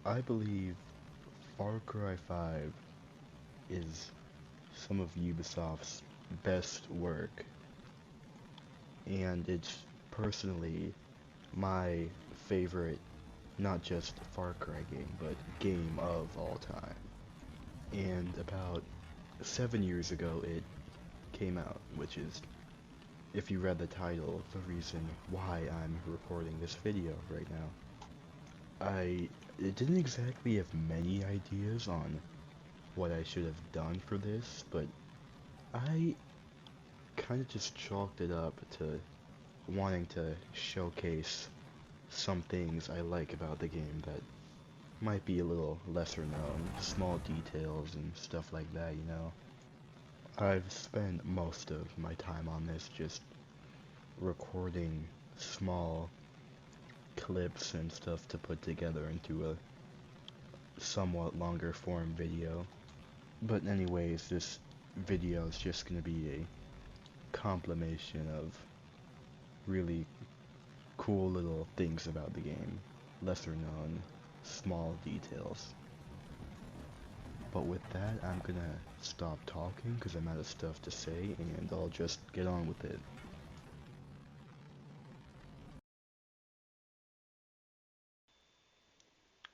I believe Far Cry 5 is some of Ubisoft's best work, and it's personally my favorite, not just Far Cry game, but game of all time. And about 7 years ago it came out, which is, if you read the title, the reason why I'm recording this video right now. I didn't exactly have many ideas on what I should have done for this, but I kind of just chalked it up to wanting to showcase some things I like about the game that might be a little lesser known, small details and stuff like that, you know. I've spent most of my time on this just recording small clips and stuff to put together into a somewhat longer form video. But anyways, this video is just gonna be a compilation of really cool little things about the game, lesser known, small details. But with that, I'm gonna stop talking because I'm out of stuff to say, and I'll just get on with it.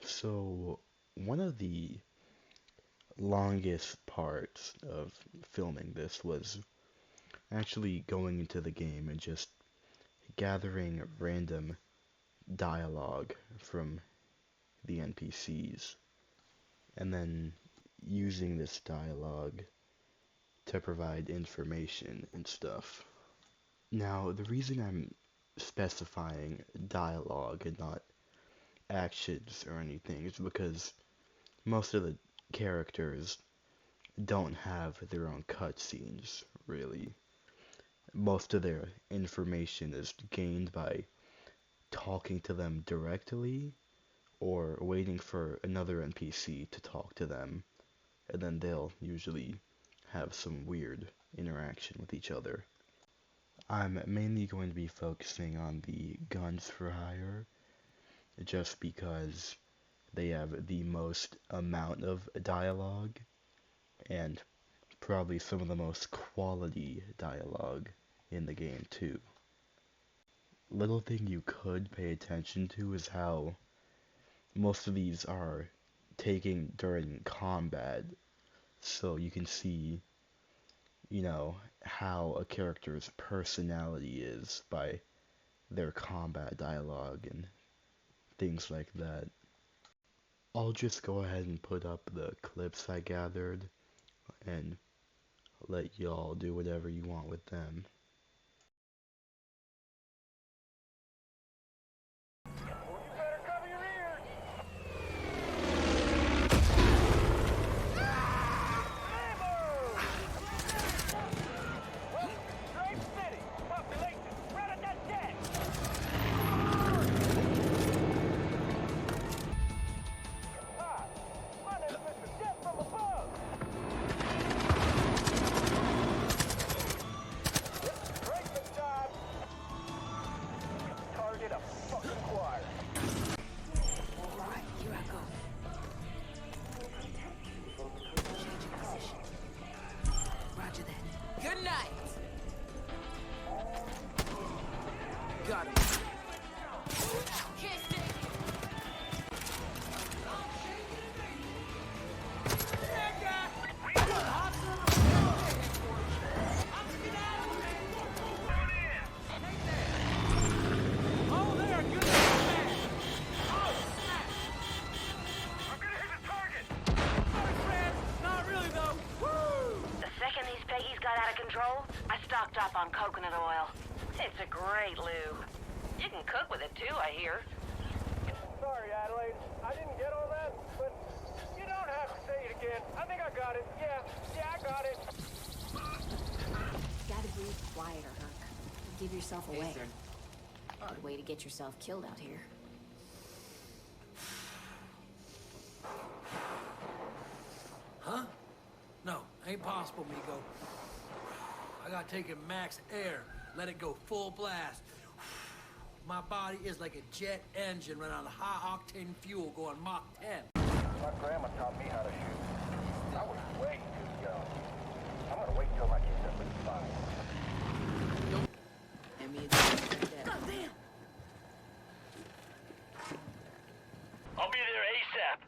So, one of the longest parts of filming this was actually going into the game and just gathering random dialogue from the NPCs, and then using this dialogue to provide information and stuff. Now, the reason I'm specifying dialogue and not actions or anything is because most of the characters don't have their own cutscenes, really. Most of their information is gained by talking to them directly or waiting for another NPC to talk to them, and then they'll usually have some weird interaction with each other. I'm mainly going to be focusing on the guns for hire, just because they have the most amount of dialogue, and probably some of the most quality dialogue in the game too. Little thing you could pay attention to is how most of these are taken during combat, so you can see, you know, how a character's personality is by their combat dialogue and things like that. I'll just go ahead and put up the clips I gathered and let y'all do whatever you want with them. I stocked up on coconut oil. It's a great lube. You can cook with it too, I hear. Sorry, Adelaide. I didn't get all that, but you don't have to say it again. I think I got it. Yeah, I got it. Gotta breathe quieter, Herc. Give yourself away. Good way to get yourself killed out here. Huh? No, ain't possible, Migo. I gotta take in max air, let it go full blast. My body is like a jet engine running on high-octane fuel going Mach 10. My grandma taught me how to shoot. I was way too young. I'm gonna wait till my kids are 5. And me and that. God damn! I'll be there ASAP.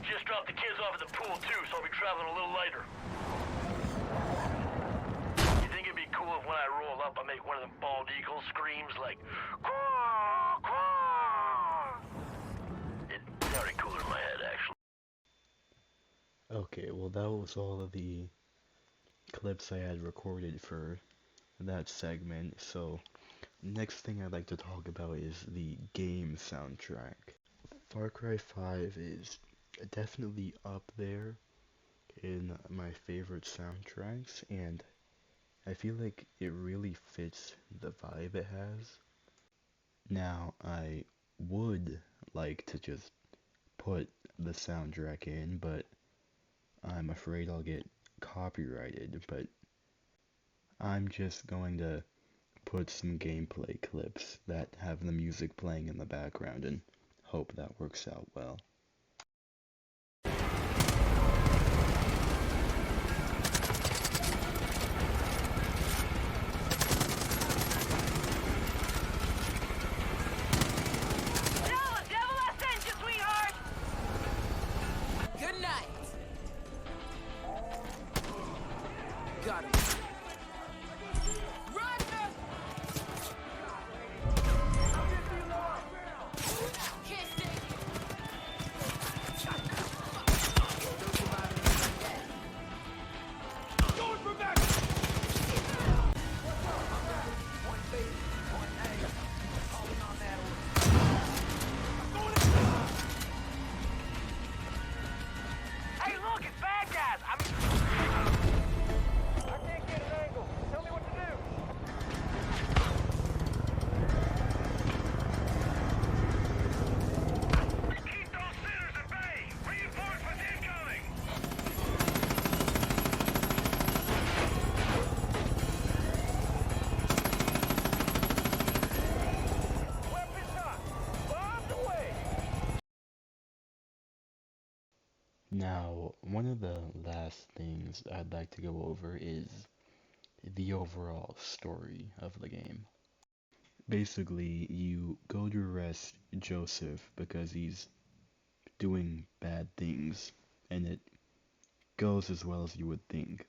Just dropped the kids off at the pool too, so I'll be traveling a little later. You think it'd be cool if when I roll up I make one of them bald eagle screams like "Caw, caw"? It sounded cooler in my head, actually. Okay, well that was all of the clips I had recorded for that segment, so next thing I'd like to talk about is the game soundtrack. Far Cry 5 is definitely up there in my favorite soundtracks, and I feel like it really fits the vibe it has. Now, I would like to just put the soundtrack in, but I'm afraid I'll get copyrighted, but I'm just going to put some gameplay clips that have the music playing in the background and hope that works out well. Good night! Got him. Run! Can't stay. Going for back! Hey, look, it's bad guys. I can't get an angle. Tell me what to do. Keep those sinners at bay. Reinforcements incoming. Weapon shot. Bombs away. Now, one of the last things I'd like to go over is the overall story of the game. Basically, you go to arrest Joseph because he's doing bad things, and it goes as well as you would think.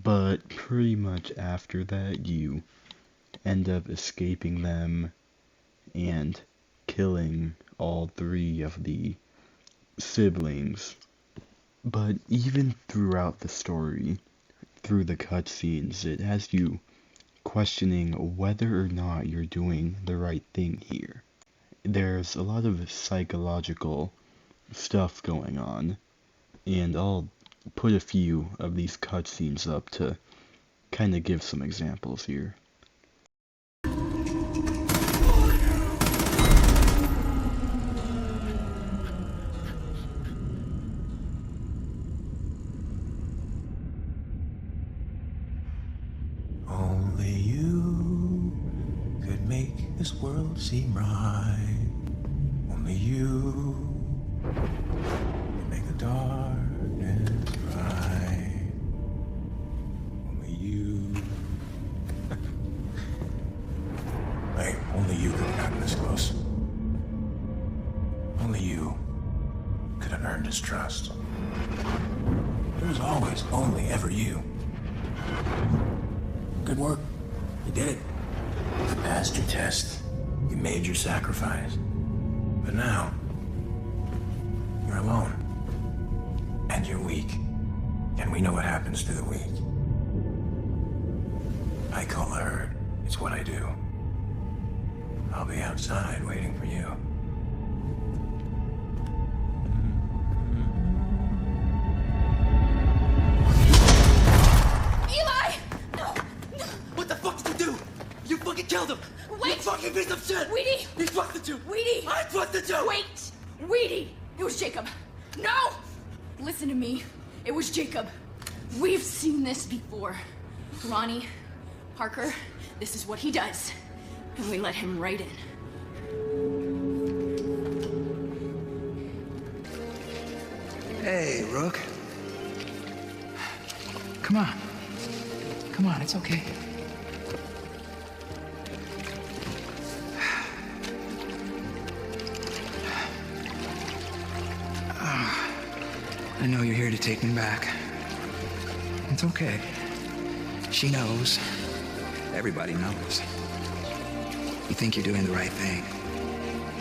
But pretty much after that, you end up escaping them and killing all 3 of the siblings. But even throughout the story, through the cutscenes, it has you questioning whether or not you're doing the right thing here. There's a lot of psychological stuff going on, and I'll put a few of these cutscenes up to kind of give some examples here. Only you could make this world seem right. Only you can make the darkness bright. Only you. Hey, only you could have gotten this close. Only you could have earned his trust. There was always only ever you. Good work. You did it. You passed your test. You made your sacrifice. But now, you're alone. And you're weak. And we know what happens to the weak. I call the herd. It's what I do. I'll be outside waiting for you. Eli! No! What the fuck did you do? You fucking killed him! Wait! You fucking piece of shit! Weedy! You fucked the two! Weedy! I fucked the two! Wait! Weedy! It was Jacob. No! Listen to me. It was Jacob. We've seen this before. Ronnie, Parker, this is what he does. And we let him right in. Hey, Rook. Come on. Come on, it's okay. I know you're here to take me back. It's okay. She knows. Everybody knows. You think you're doing the right thing.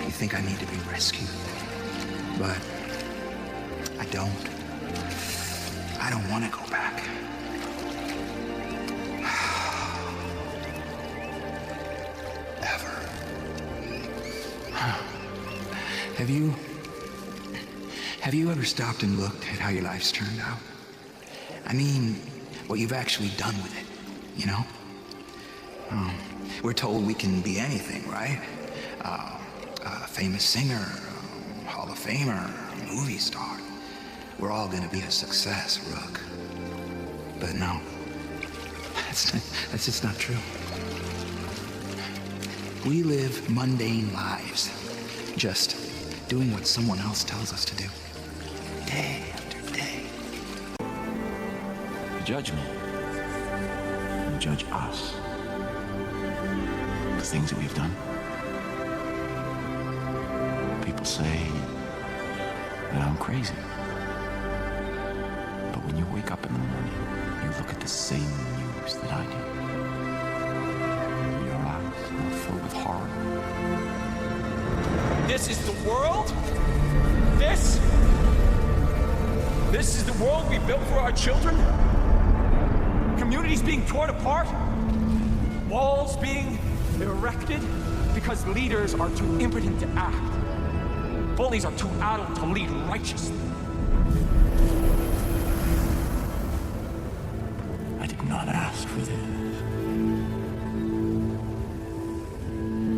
You think I need to be rescued. But I don't. I don't want to go back. Ever. Have you ever stopped and looked at how your life's turned out? I mean, what you've actually done with it, you know? We're told we can be anything, right? A famous singer, Hall of Famer, movie star. We're all gonna be a success, Rook. But no, that's just not true. We live mundane lives, just doing what someone else tells us to do, day after day. You judge me. You judge us. The things that we've done. People say that I'm crazy. But when you wake up in the morning, you look at the same news that I do. Your eyes are filled with horror. This is the world? This is the world we built for our children? Communities being torn apart? Walls being erected because leaders are too impotent to act. Bullies are too adult to lead righteously. I did not ask for this.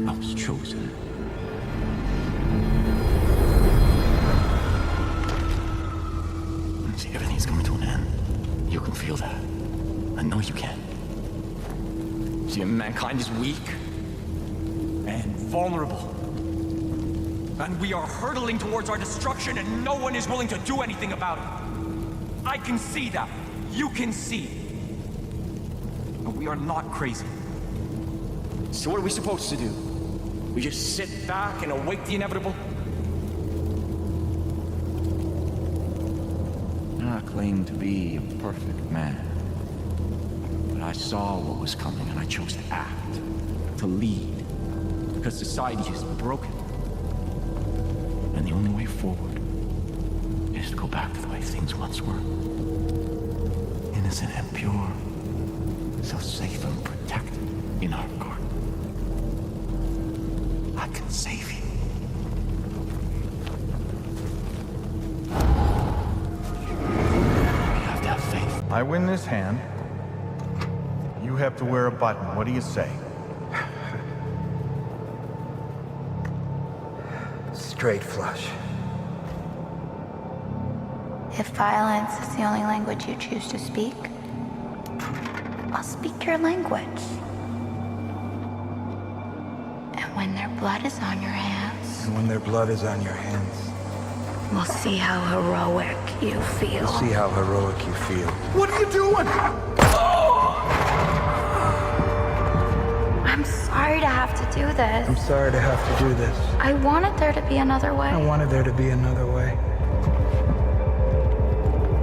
I was chosen. See, everything's coming to an end. You can feel that. I know you can. See, mankind is weak and vulnerable. And we are hurtling towards our destruction and no one is willing to do anything about it. I can see that. You can see. But we are not crazy. So what are we supposed to do? We just sit back and await the inevitable? I claim to be a perfect man. But I saw what was coming and I chose to act, to lead. Because society is broken. And the only way forward is to go back to the way things once were. Innocent and pure. So safe and protected in our garden. I can save you. You have to have faith. I win this hand. You have to wear a button. What do you say? Straight flush. If violence is the only language you choose to speak, I'll speak your language. And when their blood is on your hands, And when their blood is on your hands, we'll see how heroic you feel. you'll see how heroic you feel. What are you doing? I'm sorry to have to do this. I'm sorry to have to do this. I wanted there to be another way. I wanted there to be another way.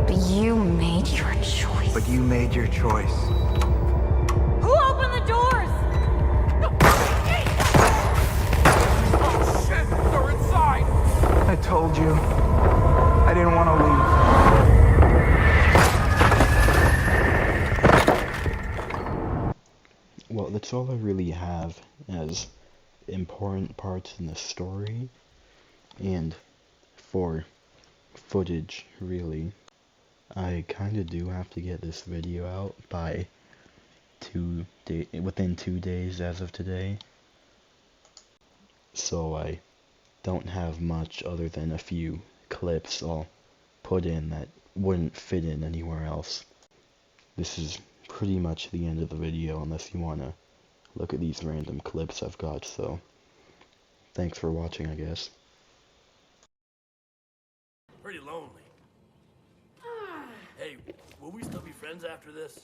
But you made your choice. But you made your choice. Who opened the doors? Oh shit! They're inside! I told you. I didn't want to leave. Well, that's all I really have as important parts in the story, and for footage, really. I kinda do have to get this video out by within 2 days as of today, so I don't have much other than a few clips I'll put in that wouldn't fit in anywhere else. This is pretty much the end of the video unless you want to look at these random clips I've got, so thanks for watching, I guess. Pretty lonely. Hey, will we still be friends after this?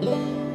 Thank you.